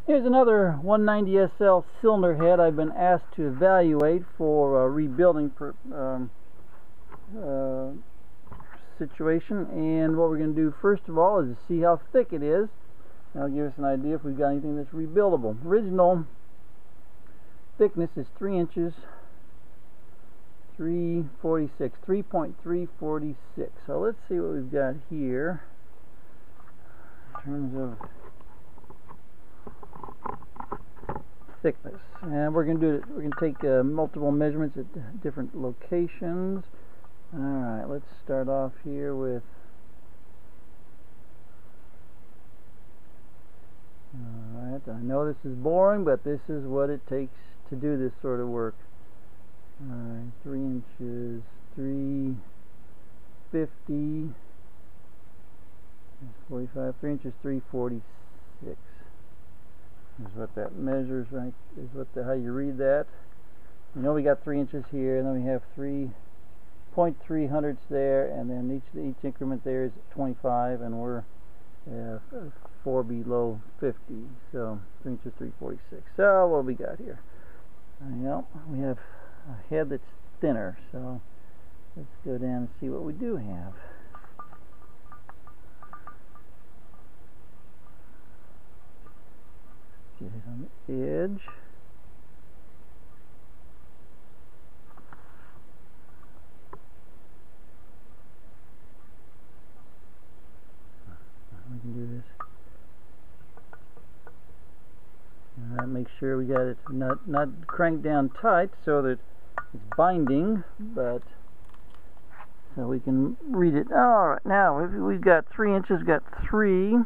Here's another 190 SL cylinder head I've been asked to evaluate for rebuilding situation. And what we're going to do first of all is see how thick it is. That'll give us an idea if we've got anything that's rebuildable. Original thickness is 3 inches, 3.346. So let's see what we've got here in terms of thickness. And we're going to do it. We're going to take multiple measurements at different locations. All right, let's start off here with. All right, I know this is boring, but this is what it takes to do this sort of work. All right, 3 inches, 350. 45. 3 inches, 346. Is what that measures, right? Is what how you read that. You know we got 3 inches here, and then we have 3.3 hundredths there, and then each increment there is 25, and we're 4 below 50. So 3 inches, 346. So what we got here? Well, we have a head that's thinner. So let's go down and see what we do have. Get it on the edge. We can do this. Make sure we got it not cranked down tight so that it's binding, but so we can read it. All right, now we've got 3 inches. Got 3.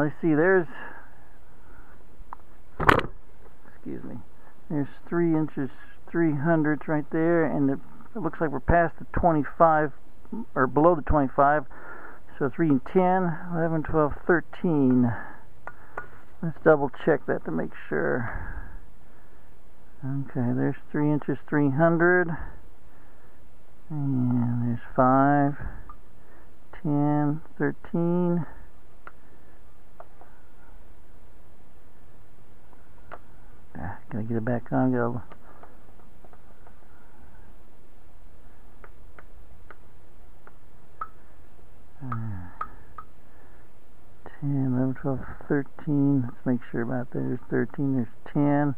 Let's see, there's 3 inches, 3 hundredths right there, and it looks like we're past the 25, or below the 25, so it's reading 10, 11, 12, 13. Let's double check that to make sure. Okay, there's 3 inches, 300, and there's 5, 10, 13. Gotta get it back on. Go. 10, 11, 12, 13. Let's make sure about that. There's 13. There's 10.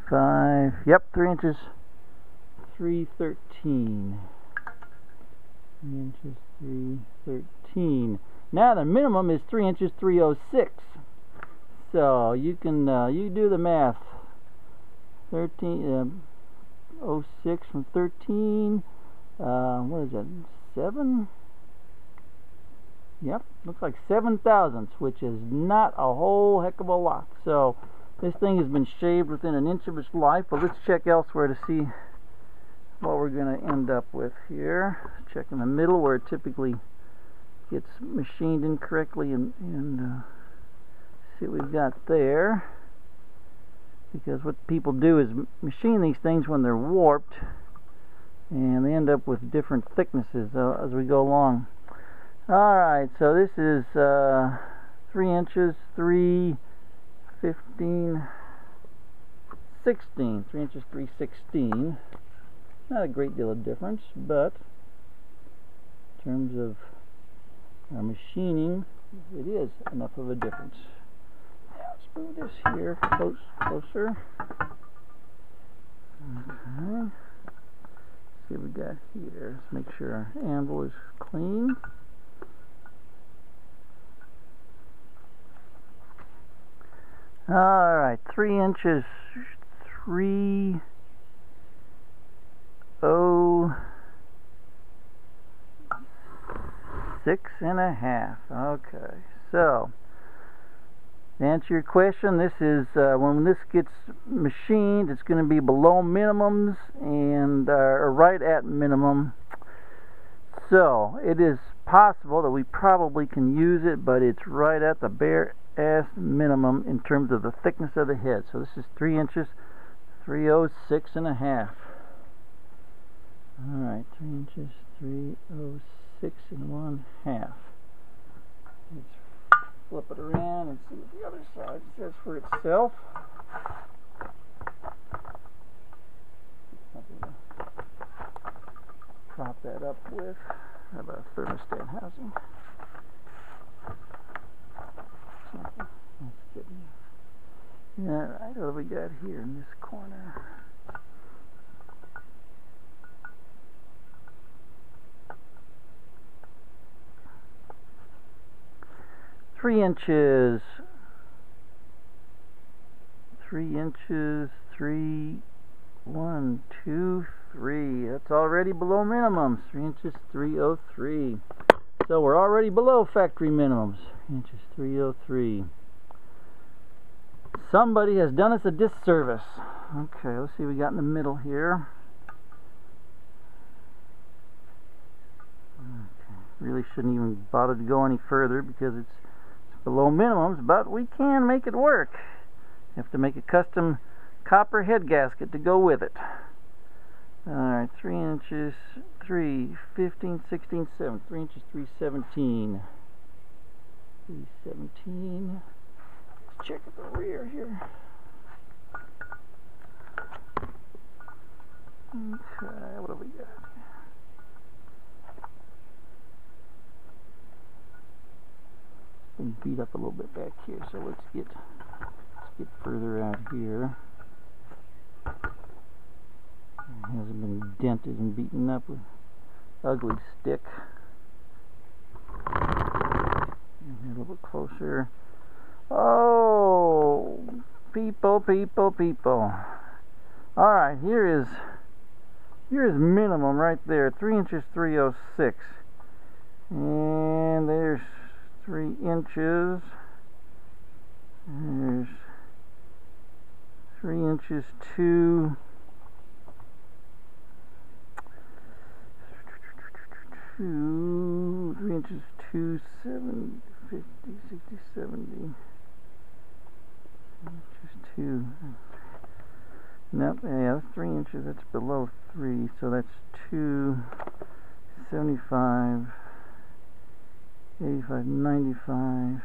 5. Yep, 3 inches. 313. 3 inches. 313. Now the minimum is 3 inches. 306. So you can you do the math. 06 from 13. What is that? 7. Yep, looks like 7 thousandths, which is not a whole heck of a lot. So this thing has been shaved within an inch of its life. But let's check elsewhere to see what we're going to end up with here. Let's check in the middle where it typically gets machined incorrectly and see what we've got there, because what people do is machine these things when they're warped, and they end up with different thicknesses as we go along. Alright, so this is 3 inches, 315, 16, 3 inches, 316. Not a great deal of difference, but in terms of machining, it is enough of a difference. Let's move this here closer. Okay. See what we got here. Let's make sure our anvil is clean. Alright, 3 inches, 306.5. Okay, so to answer your question, this is when this gets machined, it's going to be below minimums and right at minimum. So it is possible that we probably can use it, but it's right at the bare ass minimum in terms of the thickness of the head. So this is 3 inches, 306.5. Alright, 3 inches, 306.5. It's flip it around and see what the other side says for itself. Prop that up with how about a thermostat housing. That's good. Alright, what do we got here in this corner? Three inches, 1, 2, 3. That's already below minimums. 3 inches, 303. So we're already below factory minimums. 3 inches, 303. Somebody has done us a disservice. Okay, let's see what we got in the middle here. Okay, really shouldn't even bother to go any further because it's below minimums, but we can make it work. You have to make a custom copper head gasket to go with it. Alright, 3 inches, 3, 15, 16, 7. 3 inches, 317. 317. Let's check at the rear here. Okay, what have we got? Been beat up a little bit back here, so let's get further out here. It hasn't been dented and beaten up with an ugly stick. A little bit closer. Oh, people. All right, here is minimum right there. 3 inches, 306, and there's 3 inches. There's 3 inches, 2. 3 inches, 2, 7, 50, 60, 70. Inches, 2. Nope, yeah, that's 3 inches. That's below 3, so that's 2, 75, 85, 95,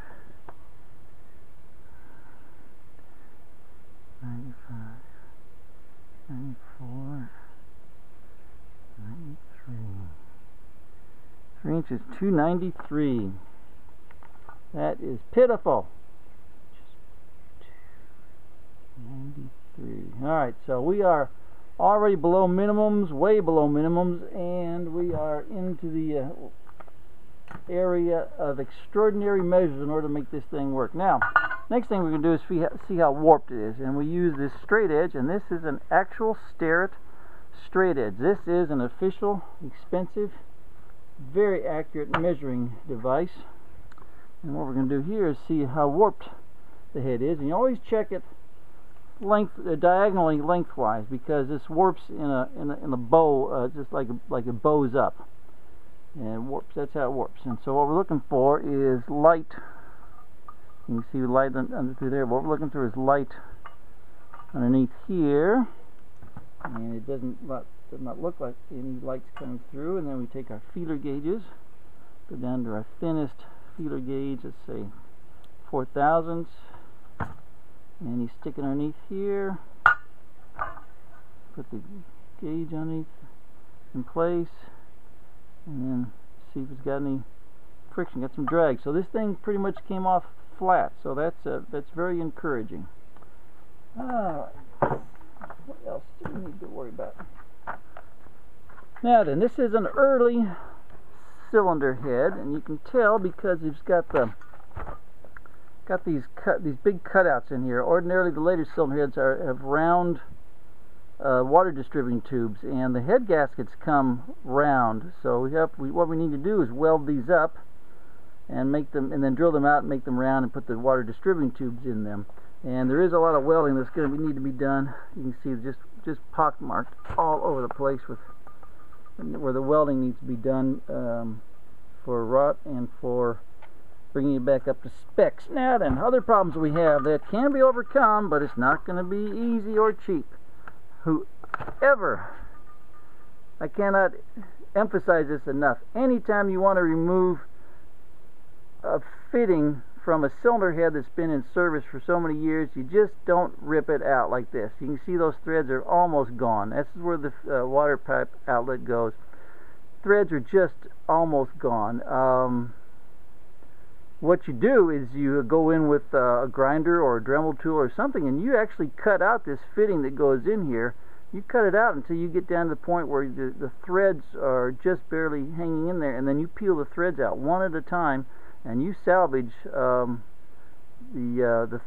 95, 94, 93. 3 inches, 293. That is pitiful. 293. Alright, so we are already below minimums, way below minimums, and we are into the area of extraordinary measures in order to make this thing work. Now, next thing we're going to do is see how warped it is, and we use this straight edge, and this is an actual Starrett straight edge. This is an official, expensive, very accurate measuring device, and what we're going to do here is see how warped the head is, and you always check it diagonally lengthwise, because this warps in a bow, just like it bows up, and it warps. That's how it warps. And so what we're looking for is light. You can see light under through there. What we're looking for is light underneath here, and it does not look like any lights coming through. And then we take our feeler gauges, go down to our thinnest feeler gauge, let's say 4/1000, and you stick it underneath here, put the gauge underneath in place, and then see if it's got any friction, got some drag. So this thing pretty much came off flat, so that's very encouraging. Alright, what else do we need to worry about? Now then, this is an early cylinder head, and you can tell because it's got these big cutouts in here. Ordinarily, the later cylinder heads have round water distributing tubes, and the head gaskets come round. So what we need to do is weld these up and make them, and then drill them out and make them round and put the water distributing tubes in them. And there is a lot of welding that's going to need to be done. You can see just pockmarked all over the place with where the welding needs to be done for rot and for bringing it back up to specs. Now then, other problems we have that can be overcome, but it's not going to be easy or cheap. Whoever, I cannot emphasize this enough, anytime you want to remove a fitting from a cylinder head that's been in service for so many years, you just don't rip it out like this. You can see those threads are almost gone. This is where the water pipe outlet goes. Threads are just almost gone. What you do is you go in with a grinder or a Dremel tool or something, and you actually cut out this fitting that goes in here. You cut it out until you get down to the point where the threads are just barely hanging in there, and then you peel the threads out one at a time, and you salvage the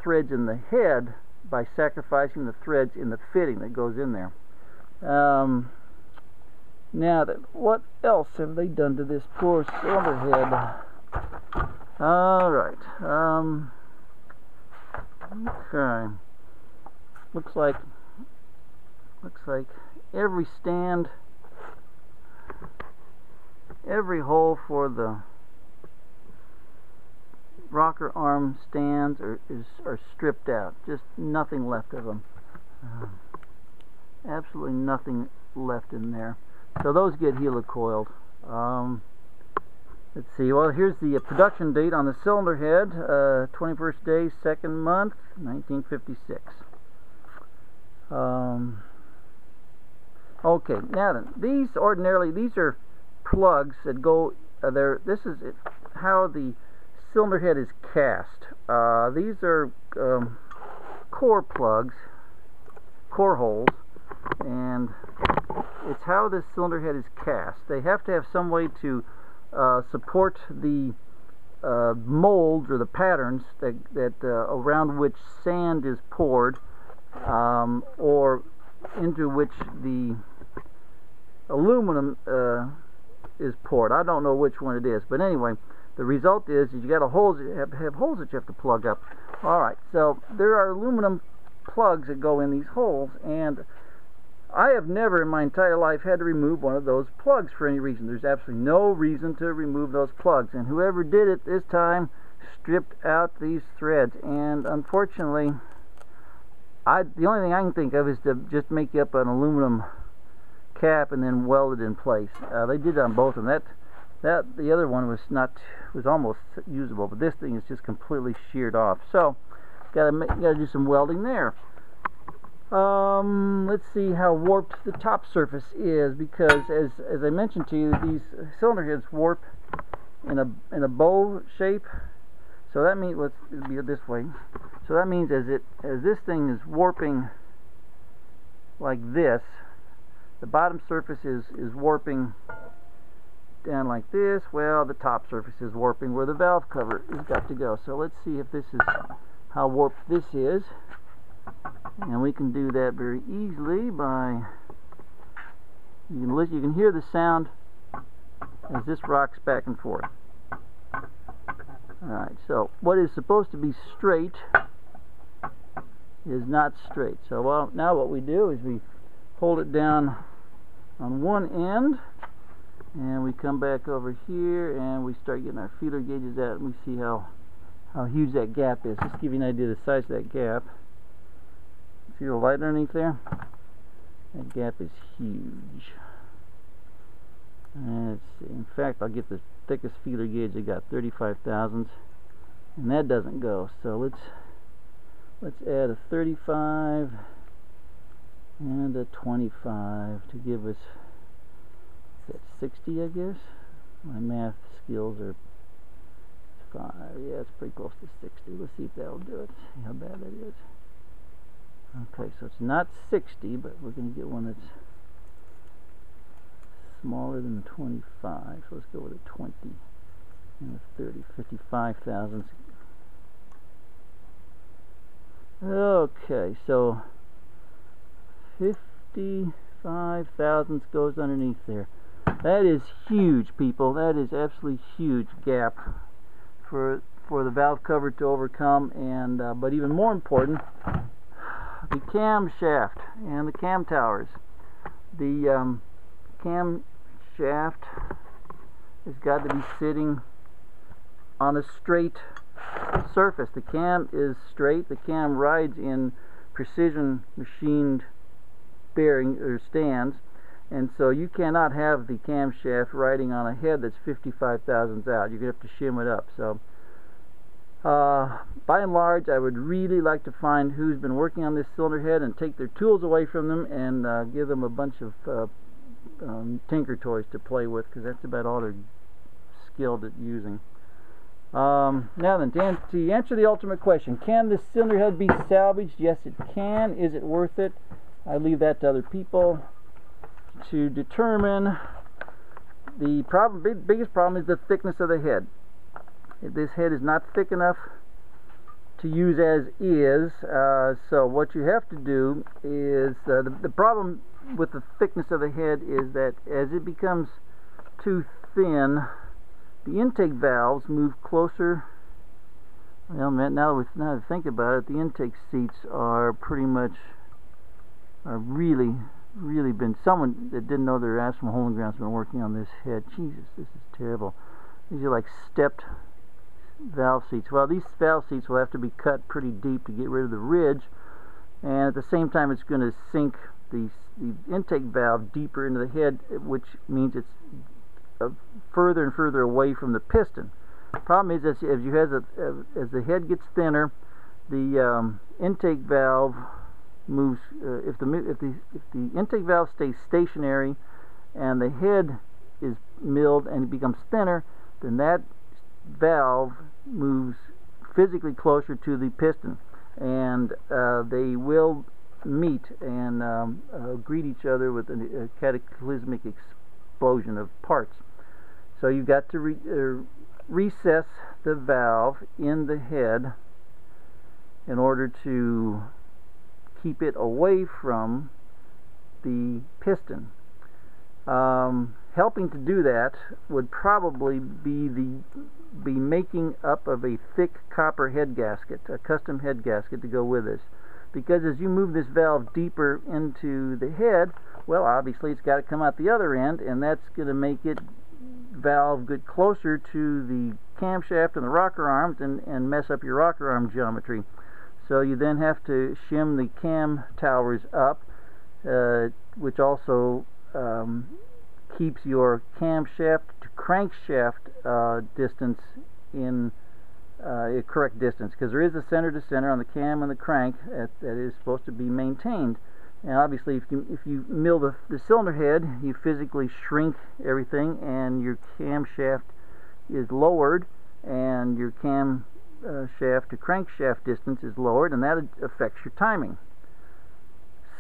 threads in the head by sacrificing the threads in the fitting that goes in there. Now, what else have they done to this poor cylinder head? All right. Okay. Looks like every stand, every hole for the rocker arm stands are stripped out. Just nothing left of them. Absolutely nothing left in there. So those get helicoiled. Let's see. Well, here's the production date on the cylinder head. 21st day, 2nd month, 1956. Okay. Now then, these are plugs that go there. This is how the cylinder head is cast. These are core plugs, core holes, and it's how this cylinder head is cast. They have to have some way to support the molds or the patterns that around which sand is poured, or into which the aluminum is poured. I don't know which one it is, but anyway, the result is you got have holes that you have to plug up. All right, so there are aluminum plugs that go in these holes, and I have never in my entire life had to remove one of those plugs for any reason. There's absolutely no reason to remove those plugs, and whoever did it this time stripped out these threads, and unfortunately the only thing I can think of is to just make up an aluminum cap and then weld it in place. They did it on both of them. The other one was almost usable, but this thing is just completely sheared off. So gotta do some welding there. Let's see how warped the top surface is, because as I mentioned to you, these cylinder heads warp in a bow shape. So that means, let's be this way. So that means as this thing is warping like this, the bottom surface is warping down like this. Well, the top surface is warping where the valve cover has got to go. So let's see if this is how warped this is. And we can do that very easily by, you can hear the sound as this rocks back and forth. Alright, so what is supposed to be straight is not straight. So well, now what we do is we hold it down on one end, and we come back over here and we start getting our feeler gauges out, and we see how huge that gap is. Just to give you an idea of the size of that gap. See the light underneath there? That gap is huge. And let's see. In fact, I'll get the thickest feeler gauge I got, 35 thousandths, and that doesn't go. So let's add a 35 and a 25 to give us, is that 60, I guess? My math skills are 5. Yeah, it's pretty close to 60. Let's see if that'll do it. See how bad that is. Okay, so it's not 60, but we're going to get one that's smaller than the 25. So let's go with a 20 and a 30, 55 thousandths. Okay, so 55 thousandths goes underneath there. That is huge, people. That is absolutely huge gap for the valve cover to overcome, and but even more important, the cam shaft and the cam towers. The cam shaft has got to be sitting on a straight surface. The cam is straight. The cam rides in precision machined bearing or stands, and so you cannot have the cam shaft riding on a head that's 55 thousandths out. You're going to have to shim it up. So By and large, I would really like to find who's been working on this cylinder head and take their tools away from them and give them a bunch of tinker toys to play with, because that's about all they're skilled at using. Now then, to answer the ultimate question, can this cylinder head be salvaged? Yes, it can. Is it worth it? I leave that to other people to determine. The biggest problem is the thickness of the head. This head is not thick enough to use as is, so what you have to do is, the problem with the thickness of the head is that as it becomes too thin, the intake valves move closer. Well, now to think about it, the intake seats are really been, someone that didn't know their ass from hole in the ground's been working on this head. Jesus, this is terrible. These are like stepped valve seats. Well, these valve seats will have to be cut pretty deep to get rid of the ridge, and at the same time it's going to sink the intake valve deeper into the head, which means it's further and further away from the piston. The problem is, as the head gets thinner, the intake valve moves. If the intake valve stays stationary and the head is milled and becomes thinner, then that valve moves physically closer to the piston, and they will meet and greet each other with a cataclysmic explosion of parts. So you've got to recess the valve in the head in order to keep it away from the piston. Helping to do that would probably be making up of a thick copper head gasket, a custom head gasket to go with this. Because as you move this valve deeper into the head, well, obviously it's got to come out the other end, and that's going to make it valve get closer to the camshaft and the rocker arms and mess up your rocker arm geometry. So you then have to shim the cam towers up, which also keeps your camshaft to crankshaft distance in a correct distance, because there is a center to center on the cam and the crank that is supposed to be maintained. And obviously, if you mill the cylinder head, you physically shrink everything, and your camshaft is lowered, and your cam shaft to crankshaft distance is lowered, and that affects your timing.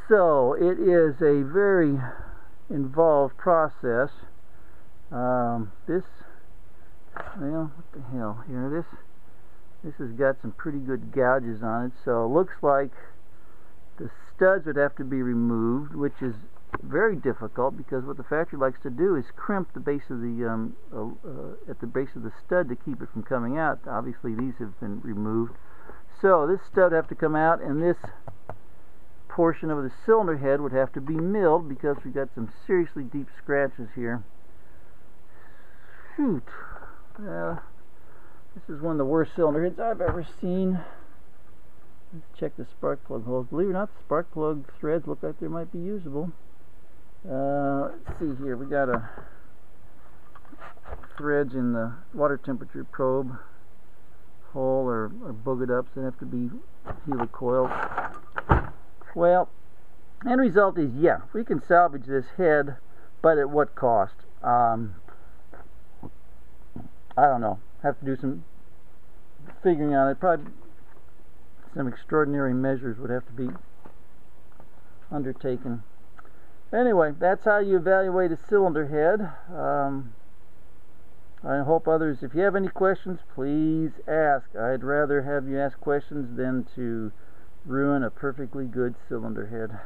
So it is a very involved process. Well, what the hell here? This has got some pretty good gouges on it, so it looks like the studs would have to be removed, which is very difficult, because what the factory likes to do is crimp the base of the at the base of the stud to keep it from coming out. Obviously these have been removed, so this stud would have to come out, and this portion of the cylinder head would have to be milled, because we've got some seriously deep scratches here. Shoot, this is one of the worst cylinder heads I've ever seen. Let's check the spark plug holes. Believe it or not, the spark plug threads look like they might be usable. Let's see here. We got a threads in the water temperature probe hole are boogered up, so they have to be helicoiled. Well, end result is, yeah, we can salvage this head, but at what cost? I don't know. Have to do some figuring on it. Probably some extraordinary measures would have to be undertaken. Anyway, that's how you evaluate a cylinder head. I hope others, if you have any questions, please ask. I'd rather have you ask questions than to ruin a perfectly good cylinder head.